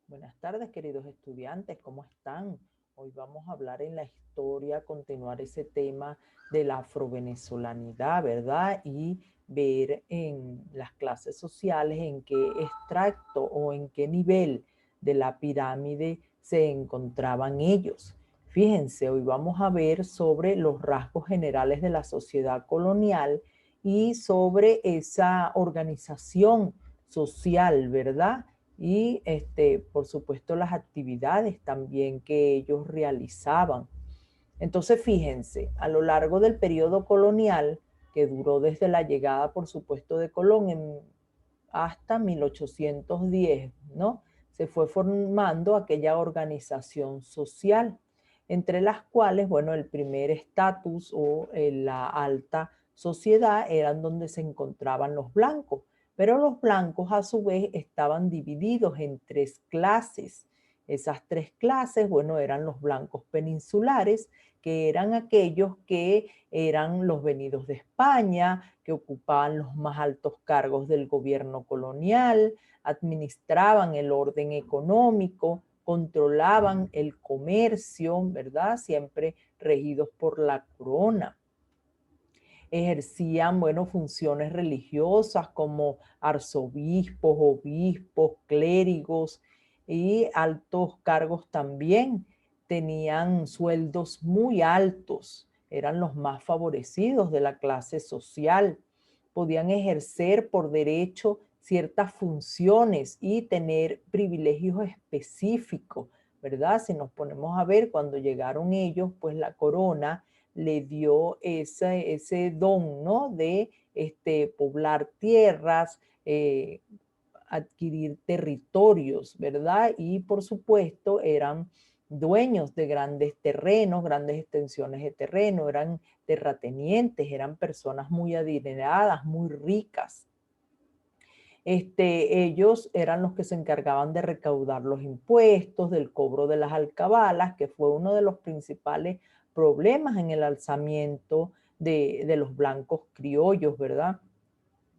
Buenas tardes, queridos estudiantes, ¿cómo están? Hoy vamos a hablar en la historia, continuar ese tema de la afrovenezolanidad, ¿verdad? Y ver en las clases sociales en qué extracto o en qué nivel de la pirámide se encontraban ellos. Fíjense, hoy vamos a ver sobre los rasgos generales de la sociedad colonial y sobre esa organización social, ¿verdad? Y por supuesto las actividades también que ellos realizaban. Entonces fíjense, a lo largo del periodo colonial, que duró desde la llegada por supuesto de Colón hasta 1810, ¿no? Se fue formando aquella organización social, entre las cuales, bueno, el primer estatus o la alta sociedad eran donde se encontraban los blancos, pero los blancos a su vez estaban divididos en tres clases. Esas tres clases, bueno, eran los blancos peninsulares, que eran aquellos que eran los venidos de España, que ocupaban los más altos cargos del gobierno colonial, administraban el orden económico, controlaban el comercio, ¿verdad? Siempre regidos por la corona. Ejercían, bueno, funciones religiosas como arzobispos, obispos, clérigos y altos cargos también. Tenían sueldos muy altos, eran los más favorecidos de la clase social. Podían ejercer por derecho ciertas funciones y tener privilegios específicos, ¿verdad? Si nos ponemos a ver, cuando llegaron ellos, pues la corona le dio ese don, ¿no? De poblar tierras, adquirir territorios, ¿verdad? Y por supuesto eran dueños de grandes terrenos, grandes extensiones de terreno, eran terratenientes, eran personas muy adineradas, muy ricas. Ellos eran los que se encargaban de recaudar los impuestos, del cobro de las alcabalas, que fue uno de los principales problemas en el alzamiento de los blancos criollos, ¿verdad?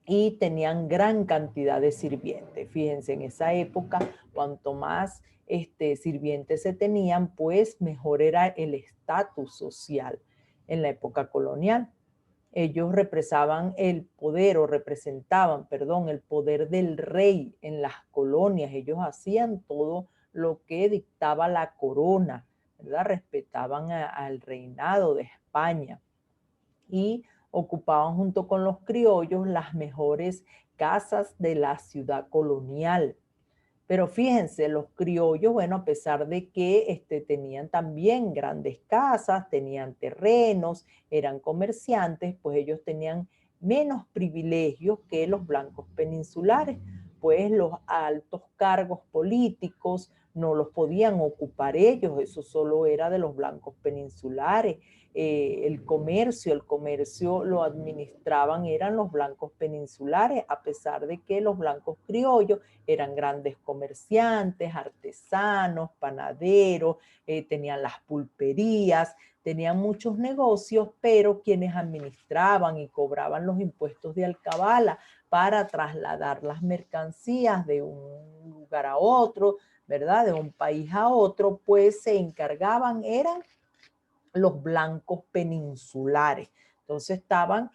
Y tenían gran cantidad de sirvientes. Fíjense, en esa época, cuanto más sirvientes se tenían, pues mejor era el estatus social en la época colonial. Ellos represaban el poder o representaban, perdón, el poder del rey en las colonias. Ellos hacían todo lo que dictaba la corona, ¿verdad? Respetaban al reinado de España y ocupaban junto con los criollos las mejores casas de la ciudad colonial. Pero fíjense, los criollos, bueno, a pesar de que tenían también grandes casas, tenían terrenos, eran comerciantes, pues ellos tenían menos privilegios que los blancos peninsulares, pues los altos cargos políticos no los podían ocupar ellos, eso solo era de los blancos peninsulares. El comercio lo administraban, eran los blancos peninsulares, a pesar de que los blancos criollos eran grandes comerciantes, artesanos, panaderos, tenían las pulperías, tenían muchos negocios, pero quienes administraban y cobraban los impuestos de alcabala para trasladar las mercancías de un lugar a otro, ¿verdad? De un país a otro, pues se encargaban, eran los blancos peninsulares. Entonces estaban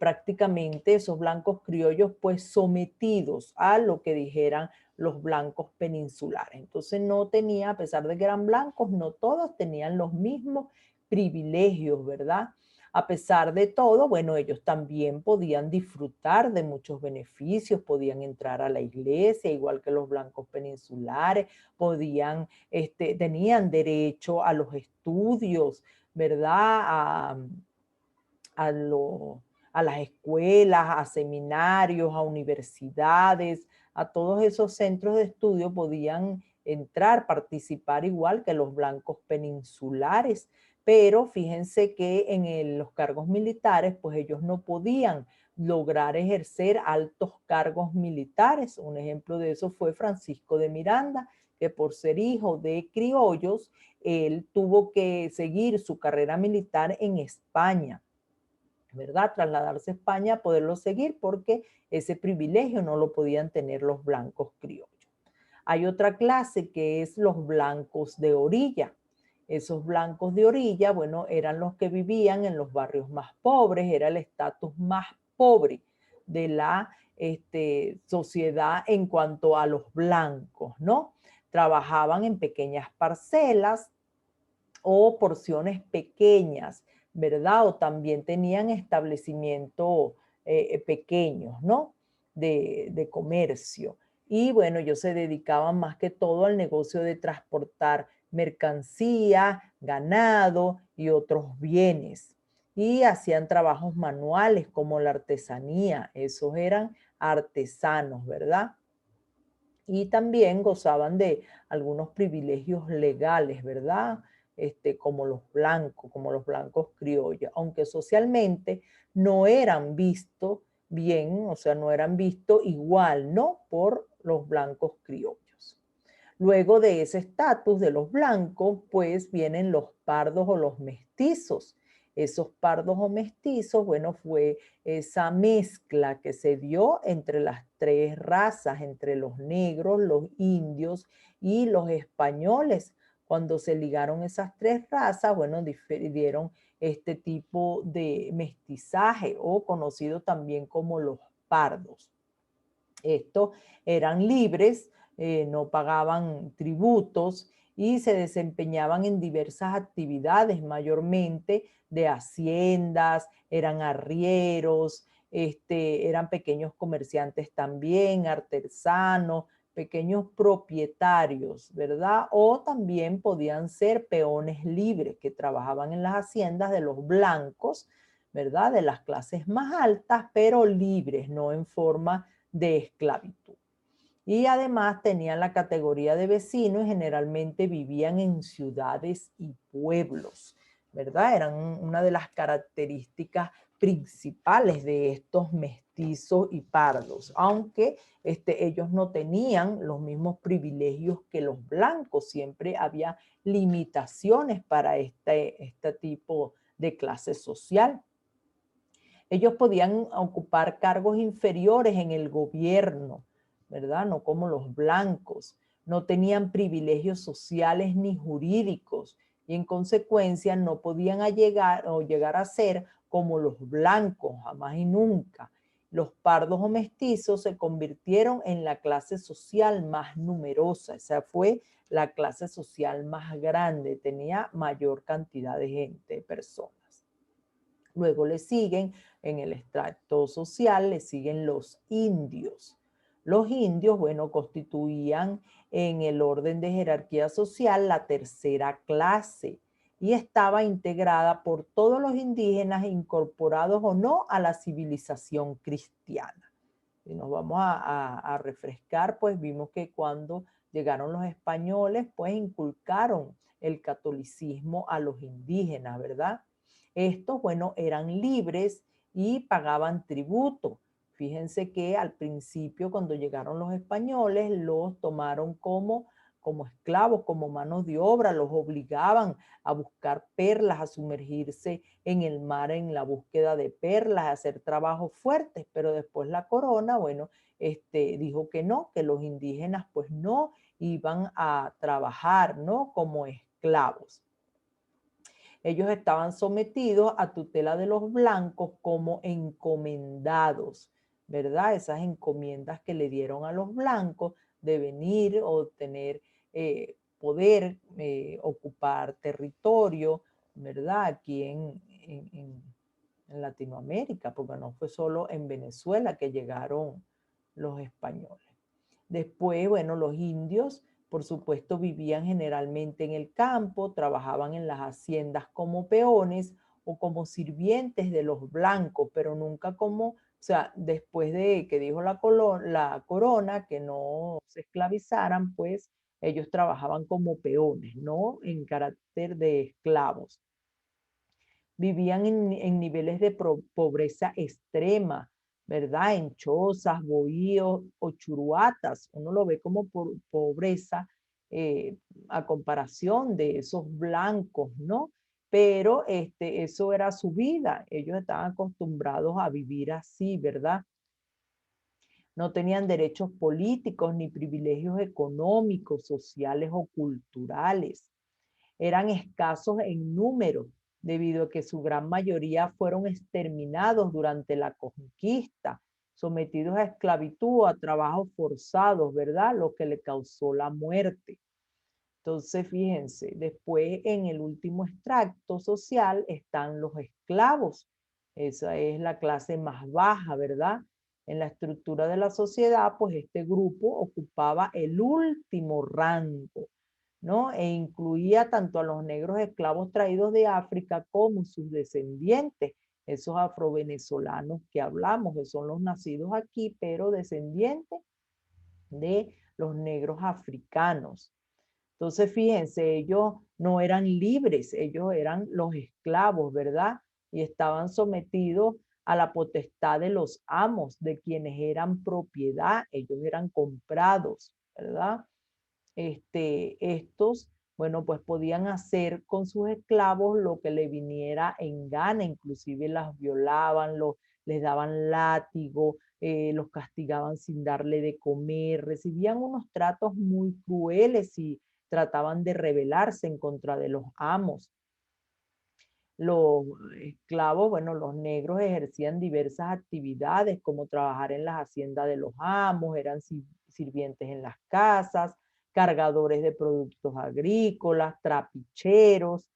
prácticamente esos blancos criollos pues sometidos a lo que dijeran los blancos peninsulares. Entonces no tenía, a pesar de que eran blancos, no todos tenían los mismos privilegios, ¿verdad? A pesar de todo, bueno, ellos también podían disfrutar de muchos beneficios, podían entrar a la iglesia, igual que los blancos peninsulares, podían, tenían derecho a los estudios, ¿verdad? A, lo, a las escuelas, a seminarios, a universidades, a todos esos centros de estudio podían entrar, participar igual que los blancos peninsulares, pero fíjense que en los cargos militares, pues ellos no podían lograr ejercer altos cargos militares. Un ejemplo de eso fue Francisco de Miranda, que por ser hijo de criollos, él tuvo que seguir su carrera militar en España, ¿verdad? Trasladarse a España, poderlo seguir, porque ese privilegio no lo podían tener los blancos criollos. Hay otra clase que es los blancos de orilla. Esos blancos de orilla, bueno, eran los que vivían en los barrios más pobres, era el estatus más pobre de la sociedad en cuanto a los blancos, ¿no? Trabajaban en pequeñas parcelas o porciones pequeñas, ¿verdad? O también tenían establecimientos pequeños, ¿no? De comercio. Y bueno, ellos se dedicaban más que todo al negocio de transportar mercancía, ganado y otros bienes. Y hacían trabajos manuales como la artesanía. Esos eran artesanos, ¿verdad? Y también gozaban de algunos privilegios legales, ¿verdad? Como los blancos criollos, aunque socialmente no eran vistos bien, o sea, no eran vistos igual, ¿no? Por los blancos criollos. Luego de ese estatus de los blancos, pues vienen los pardos o los mestizos. Esos pardos o mestizos, bueno, fue esa mezcla que se dio entre las tres razas, entre los negros, los indios y los españoles. Cuando se ligaron esas tres razas, bueno, dieron este tipo de mestizaje o conocido también como los pardos. Estos eran libres, no pagaban tributos y se desempeñaban en diversas actividades, mayormente de haciendas, eran arrieros, eran pequeños comerciantes también, artesanos, pequeños propietarios, ¿verdad? O también podían ser peones libres que trabajaban en las haciendas de los blancos, ¿verdad? De las clases más altas, pero libres, no en forma de esclavitud. Y además tenían la categoría de vecinos y generalmente vivían en ciudades y pueblos, ¿verdad? Eran una de las características principales de estos mestizos y pardos, aunque ellos no tenían los mismos privilegios que los blancos, siempre había limitaciones para este tipo de clase social. Ellos podían ocupar cargos inferiores en el gobierno, ¿verdad? No como los blancos. No tenían privilegios sociales ni jurídicos y en consecuencia no podían llegar a ser como los blancos, jamás y nunca. Los pardos o mestizos se convirtieron en la clase social más numerosa. Esa fue la clase social más grande, tenía mayor cantidad de gente, de personas. Luego le siguen, en el estrato social, le siguen los indios. Los indios, bueno, constituían en el orden de jerarquía social la tercera clase y estaba integrada por todos los indígenas incorporados o no a la civilización cristiana. Si nos vamos a refrescar, pues vimos que cuando llegaron los españoles, pues inculcaron el catolicismo a los indígenas, ¿verdad? Estos, bueno, eran libres y pagaban tributo. Fíjense que al principio, cuando llegaron los españoles, los tomaron como esclavos, como manos de obra, los obligaban a buscar perlas, a sumergirse en el mar en la búsqueda de perlas, a hacer trabajos fuertes, pero después la corona, bueno, dijo que no, que los indígenas pues no iban a trabajar, ¿no? Como esclavos. Ellos estaban sometidos a tutela de los blancos como encomendados, ¿verdad? Esas encomiendas que le dieron a los blancos de venir o tener poder ocupar territorio, ¿verdad? Aquí en Latinoamérica, porque no fue solo en Venezuela que llegaron los españoles. Después, bueno, los indios, por supuesto, vivían generalmente en el campo, trabajaban en las haciendas como peones o como sirvientes de los blancos, pero nunca como, o sea, después de que dijo la corona que no se esclavizaran, pues ellos trabajaban como peones, no en carácter de esclavos. Vivían en niveles de pobreza extrema, ¿verdad? En chozas, bohíos o churuatas. Uno lo ve como pobreza a comparación de esos blancos, ¿no? Pero eso era su vida. Ellos estaban acostumbrados a vivir así, ¿verdad? no tenían derechos políticos ni privilegios económicos, sociales o culturales. Eran escasos en número, debido a que su gran mayoría fueron exterminados durante la conquista, sometidos a esclavitud o a trabajos forzados, ¿verdad? Lo que le causó la muerte. Entonces, fíjense, después en el último extracto social están los esclavos. Esa es la clase más baja, ¿verdad? En la estructura de la sociedad, pues este grupo ocupaba el último rango, ¿no? E incluía tanto a los negros esclavos traídos de África como sus descendientes, esos afrovenezolanos que hablamos, que son los nacidos aquí, pero descendientes de los negros africanos. Entonces, fíjense, ellos no eran libres, ellos eran los esclavos, ¿verdad? Y estaban sometidos a la potestad de los amos, de quienes eran propiedad, ellos eran comprados, ¿verdad? Estos, bueno, pues podían hacer con sus esclavos lo que le viniera en gana, inclusive las violaban, les daban látigo, los castigaban sin darle de comer, recibían unos tratos muy crueles y trataban de rebelarse en contra de los amos. Los esclavos, bueno, los negros ejercían diversas actividades como trabajar en las haciendas de los amos, eran sirvientes en las casas, cargadores de productos agrícolas, trapicheros,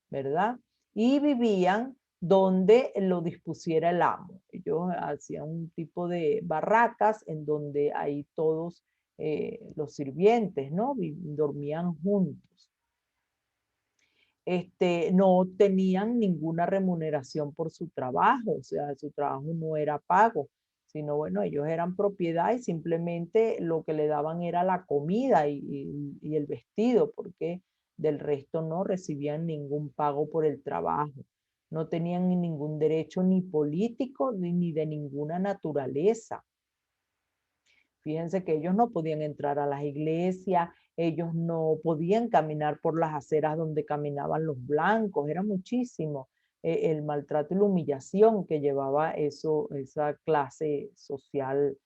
¿verdad? Y vivían donde lo dispusiera el amo. Ellos hacían un tipo de barracas en donde ahí todos los sirvientes, ¿no? Dormían juntos. No tenían ninguna remuneración por su trabajo, o sea, su trabajo no era pago, sino bueno, ellos eran propiedad y simplemente lo que le daban era la comida y el vestido, porque del resto no recibían ningún pago por el trabajo. No tenían ningún derecho ni político ni de ninguna naturaleza. Fíjense que ellos no podían entrar a las iglesias, ellos no podían caminar por las aceras donde caminaban los blancos, era muchísimo el maltrato y la humillación que llevaba esa clase social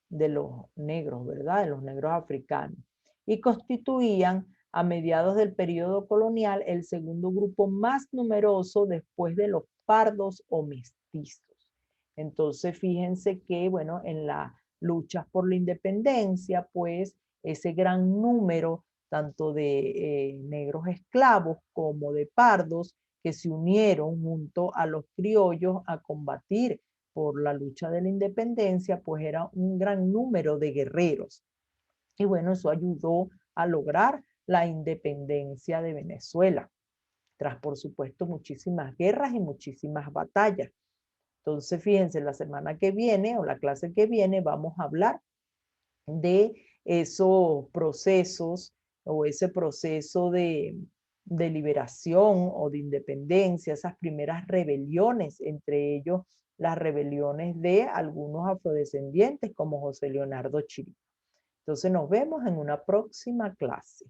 de los negros, ¿verdad? De los negros africanos. Y constituían a mediados del periodo colonial el segundo grupo más numeroso después de los pardos o mestizos. Entonces, fíjense que, bueno, en las luchas por la independencia, pues ese gran número tanto de negros esclavos como de pardos que se unieron junto a los criollos a combatir por la lucha de la independencia, pues era un gran número de guerreros. Y bueno, eso ayudó a lograr la independencia de Venezuela, tras por supuesto muchísimas guerras y muchísimas batallas. Entonces, fíjense, la semana que viene o la clase que viene vamos a hablar de esos procesos o ese proceso de liberación o de independencia, esas primeras rebeliones, entre ellos las rebeliones de algunos afrodescendientes como José Leonardo Chirico. Entonces nos vemos en una próxima clase.